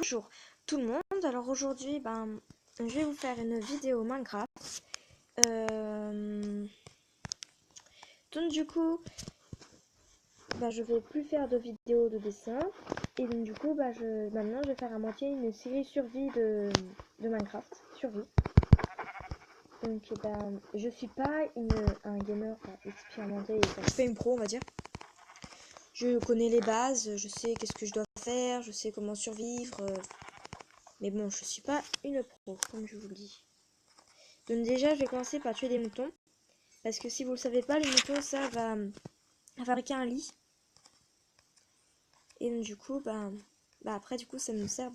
Bonjour tout le monde, alors aujourd'hui je vais vous faire une vidéo Minecraft. Donc du coup je vais plus faire de vidéos de dessin et donc du coup maintenant je vais faire à moitié une série survie de Minecraft, survie. Donc je suis pas un gamer expérimenté et je fais une pro on va dire. Je connais les bases, je sais qu'est-ce que je dois faire, je sais comment survivre. Mais bon, je suis pas une pro, comme je vous le dis. Donc déjà, je vais commencer par tuer des moutons. Parce que si vous le savez pas, les moutons, ça va fabriquer un lit. Et donc, du coup, après, du coup, ça nous sert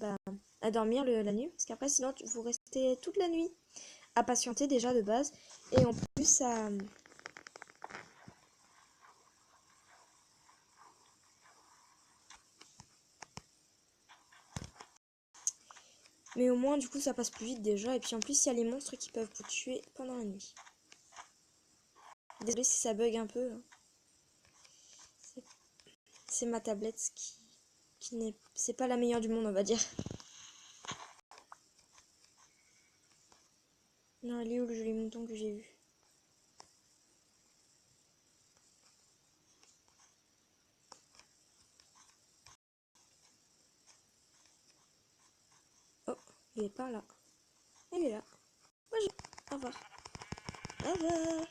à dormir la nuit. Parce qu'après, sinon, vous restez toute la nuit à patienter déjà de base. Et en plus, ça... Mais au moins, du coup, ça passe plus vite déjà. Et puis en plus, il y a les monstres qui peuvent vous tuer pendant la nuit. Désolée si ça bug un peu. C'est ma tablette qui n'est... C'est pas la meilleure du monde, on va dire. Non, elle est où le joli mouton que j'ai vu? Oh, il est pas là. Il est là. Bonjour. Au revoir. Au revoir.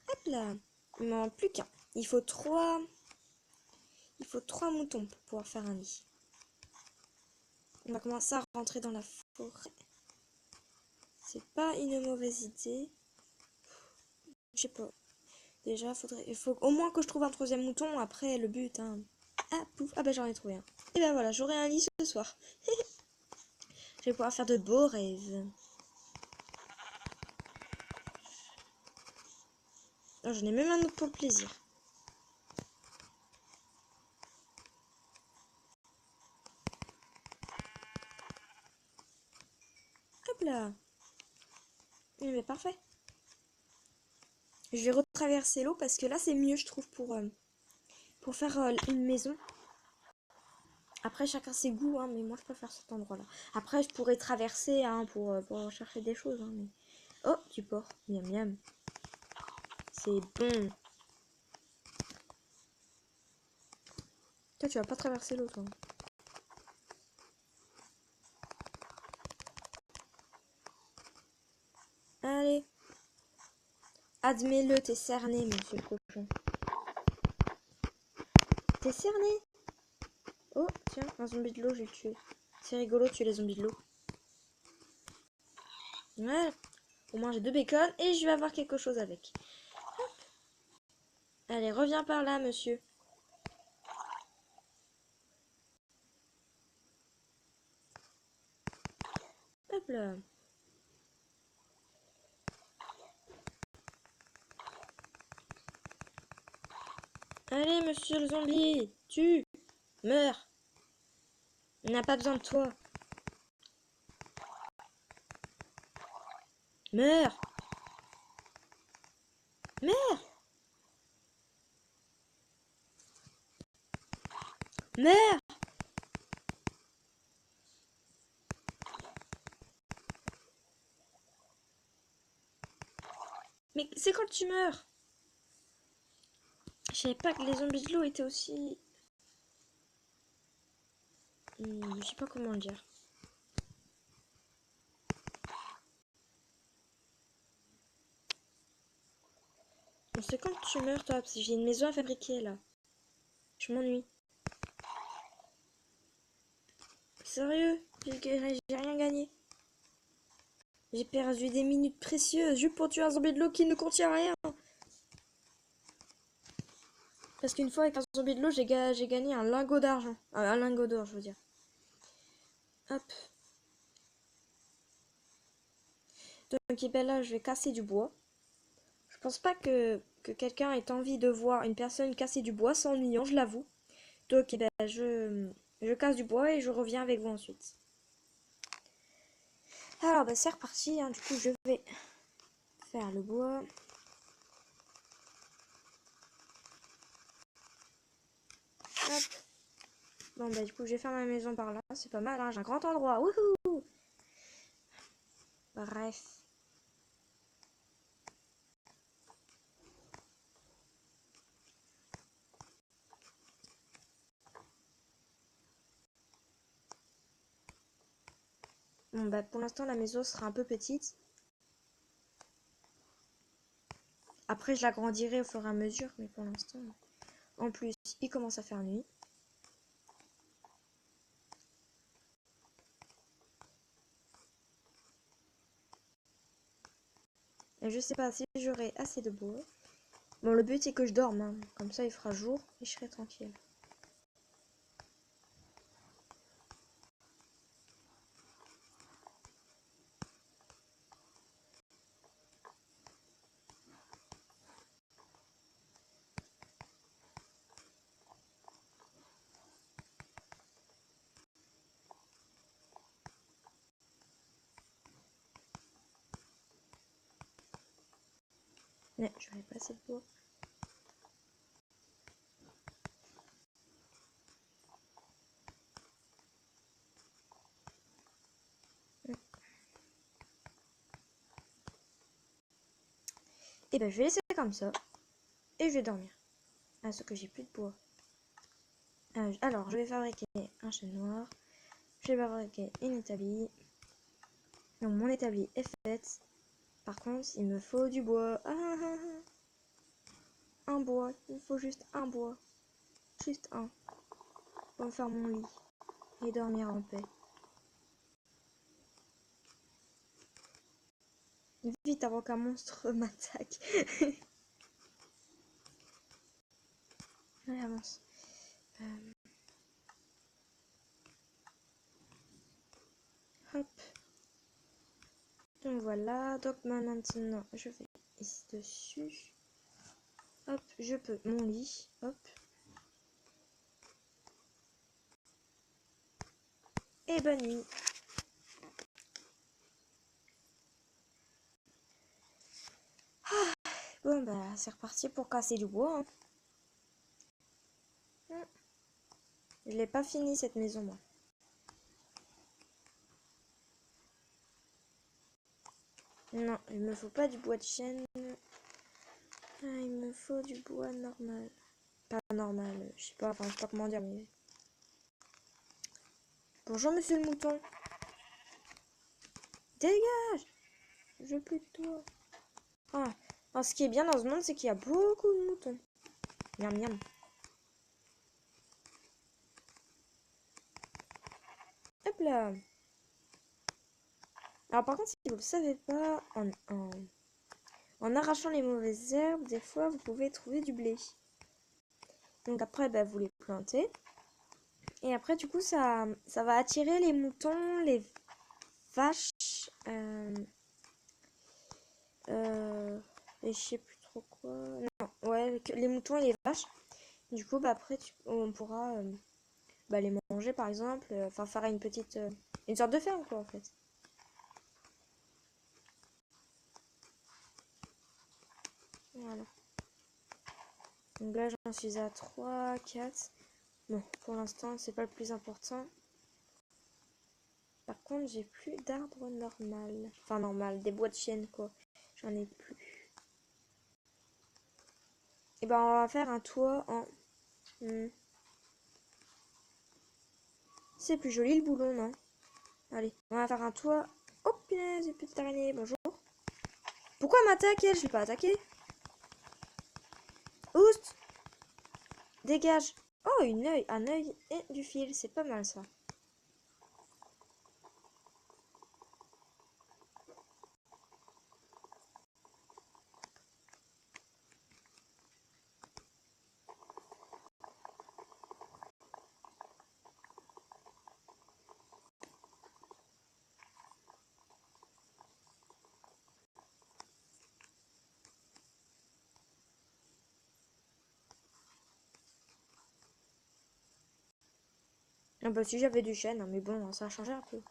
Hop là. Il m'en manque plus qu'un. Il faut trois moutons pour pouvoir faire un lit. On va commencer à rentrer dans la forêt. C'est pas une mauvaise idée. Je sais pas. Déjà, il faut au moins que je trouve un troisième mouton. Après, le but, hein. Ah, pouf. Ah j'en ai trouvé un. Et voilà, j'aurai un lit ce soir. Je vais pouvoir faire de beaux rêves. Oh, j'en ai même un autre pour le plaisir. Hop là. Mais parfait. Je vais retraverser l'eau parce que là c'est mieux je trouve pour faire une maison. Après chacun ses goûts, hein, mais moi je préfère cet endroit là. Après je pourrais traverser pour chercher des choses. Hein, mais... Oh du porc, miam miam. C'est bon. Toi tu vas pas traverser l'eau toi. Allez. Admets-le, t'es cerné monsieur le cochon. T'es cerné. Oh tiens, un zombie de l'eau je vais le tuer. C'est rigolo de tuer les zombies de l'eau. Ouais. Au moins j'ai 2 bacon et je vais avoir quelque chose avec. Hop. Allez, reviens par là, monsieur. Hop là. Allez, monsieur le zombie, tue, meurs. On n'a pas besoin de toi. Meurs. Meurs. Meurs. Mais c'est quand tu meurs? Je savais pas que les zombies de l'eau étaient aussi... je sais pas comment le dire. C'est quand tu meurs, toi, parce que j'ai une maison à fabriquer, là. Je m'ennuie. Sérieux? J'ai rien gagné. J'ai perdu des minutes précieuses juste pour tuer un zombie de l'eau qui ne contient rien. Parce qu'une fois, avec un zombie de l'eau, j'ai gagné un lingot d'argent. Un lingot d'or, je veux dire. Hop. Donc, et ben là, je vais casser du bois. Je pense pas que quelqu'un ait envie de voir une personne casser du bois, c'est ennuyant, je l'avoue. Donc, eh ben, je casse du bois et je reviens avec vous ensuite. Alors, c'est reparti. Hein. Du coup, je vais faire le bois. Hop. Bon, bah, du coup, je vais faire ma maison par là. C'est pas mal, hein. J'ai un grand endroit. Wouhou! Bref. Bon, bah, pour l'instant, la maison sera un peu petite. Après, je l'agrandirai au fur et à mesure, mais pour l'instant... En plus, il commence à faire nuit. Et je sais pas si j'aurai assez de bois. Bon, le but, c'est que je dorme, hein. Comme ça, il fera jour et je serai tranquille. Mais j'aurai pas assez de bois. Et ben, je vais laisser comme ça. Et je vais dormir. Ah, sauf que j'ai plus de bois. Alors, je vais fabriquer un chêne noir. Je vais fabriquer une établie. Donc, mon établie est faite. Par contre, il me faut du bois. Un bois. Il me faut juste un bois. Juste un. Pour me faire mon lit. Et dormir en paix. Vite avant qu'un monstre m'attaque. Allez, avance. Hop. Donc voilà. Donc maintenant, je vais ici dessus. Hop, je peux mon lit. Hop. Et bonne nuit. Bon bah c'est reparti pour casser du bois. Hein. Je l'ai pas fini cette maison moi. Non, il me faut pas du bois de chêne. Ah, il me faut du bois normal. Pas normal, je sais pas, enfin je sais pas comment dire mais... Bonjour monsieur le mouton. Dégage. Je veux plus de toi. Ah, alors, ce qui est bien dans ce monde c'est qu'il y a beaucoup de moutons. Miam miam. Hop là. Alors par contre si vous le savez pas, en arrachant les mauvaises herbes, des fois vous pouvez trouver du blé. Donc après bah, vous les plantez. Et après du coup ça va attirer les moutons, les vaches, et je sais plus trop quoi. Non, ouais, les moutons et les vaches. Du coup bah après on pourra bah, les manger par exemple. Enfin faire une petite, une sorte de ferme quoi en fait. Voilà. Donc là j'en suis à 3, 4. Bon, pour l'instant, c'est pas le plus important. Par contre, j'ai plus d'arbres normal. Enfin, normal, des bois de chêne, quoi. J'en ai plus. Et ben, on va faire un toit en... C'est plus joli le boulot, non? Allez, on va faire un toit... Oh, punaise, une petite araignée, bonjour. Pourquoi elle m'attaque, elle? Je suis pas attaquée. Oust! Dégage. Oh, un œil et du fil, c'est pas mal, ça. Ah bah si j'avais du chêne, hein, mais bon, ça a changé un peu.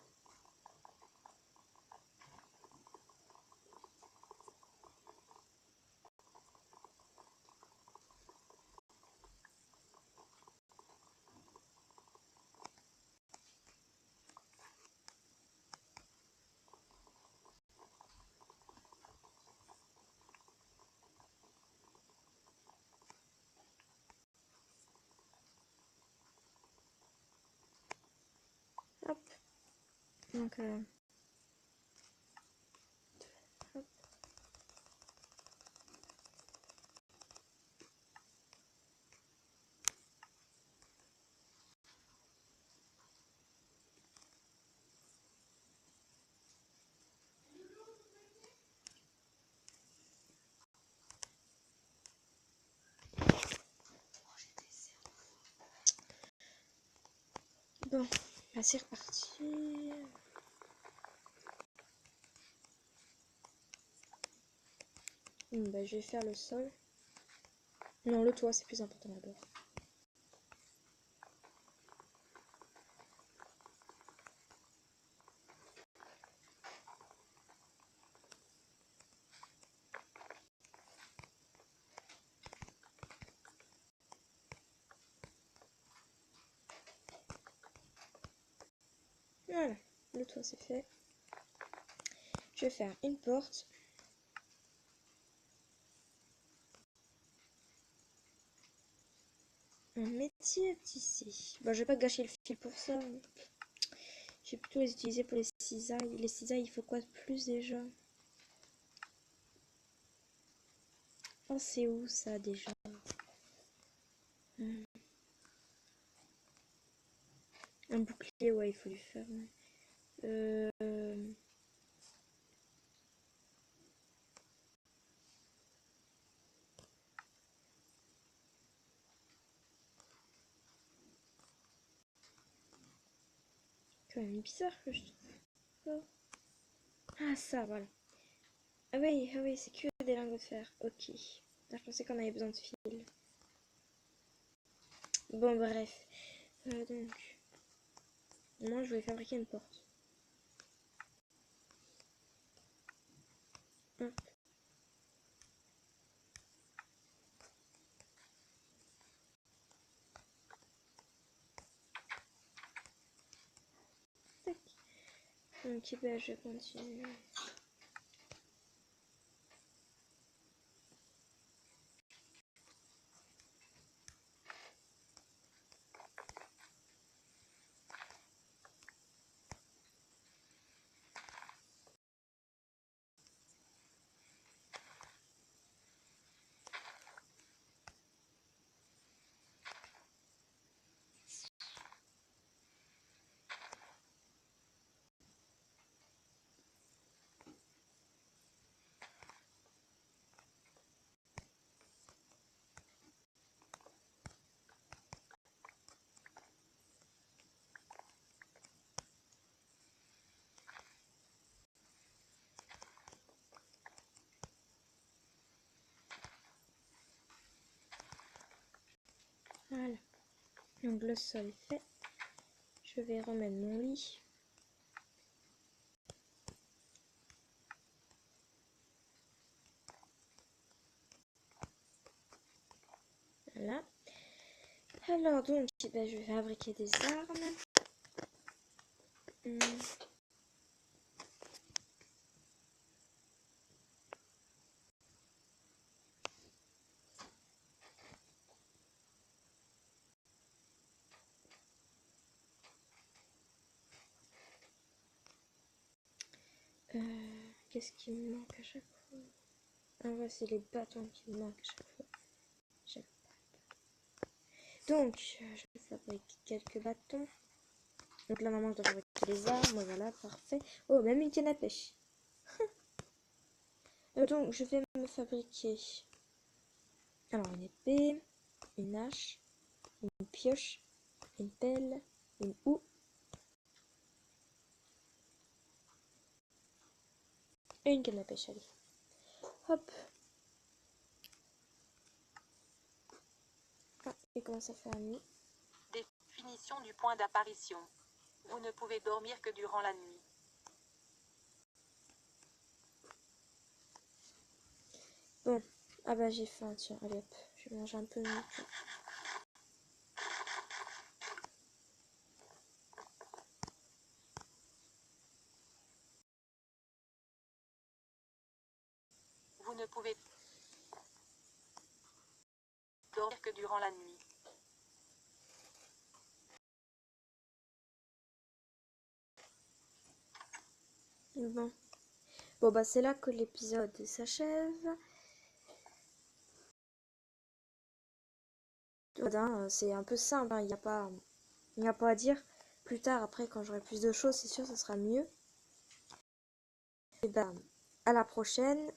Hop. Donc, hop. Bon, bah c'est reparti. Bah, je vais faire le sol. Non, le toit, c'est plus important d'abord. Voilà, le toit c'est fait. Je vais faire une porte. Un métier à tisser. Bon, je vais pas gâcher le fil pour ça. Je vais plutôt les utiliser pour les cisailles. Les cisailles, il faut quoi de plus déjà? Oh, c'est où ça déjà? Un bouclier, ouais, il faut lui faire. Ouais. Quand même bizarre que je trouve. Ah, ça, voilà. Ah oui, c'est que des lingots de fer. Ok. Je pensais qu'on avait besoin de fil. Bon, bref. Donc, moi, je voulais fabriquer une porte. Hop. Tac. Ok, ben, je continue. Voilà. Donc, le sol est fait. Je vais remettre mon lit. Voilà. Alors, donc, ben, je vais fabriquer des armes. Qu'est-ce qui me manque à chaque fois? Ah ouais, c'est les bâtons qui me manquent à chaque fois. Donc, je vais fabriquer quelques bâtons. Donc là, normalement, je dois fabriquer les armes. Voilà, parfait. Oh, même une canne à pêche. Donc, je vais me fabriquer alors une épée, une hache, une pioche, une pelle, une houe et une canne à pêche. Allez. Hop. Ah, il commence à faire nuit. Définition du point d'apparition. Vous ne pouvez dormir que durant la nuit. Bon. Ah bah j'ai faim, tiens. Allez hop. Je vais manger un peu de nuit. Vous ne pouvez dormir que durant la nuit. Bon. Bon, bah, c'est là que l'épisode s'achève. Voilà, c'est un peu simple, hein, il n'y a pas à dire. Plus tard, après, quand j'aurai plus de choses, c'est sûr, ça sera mieux. Et ben, à la prochaine.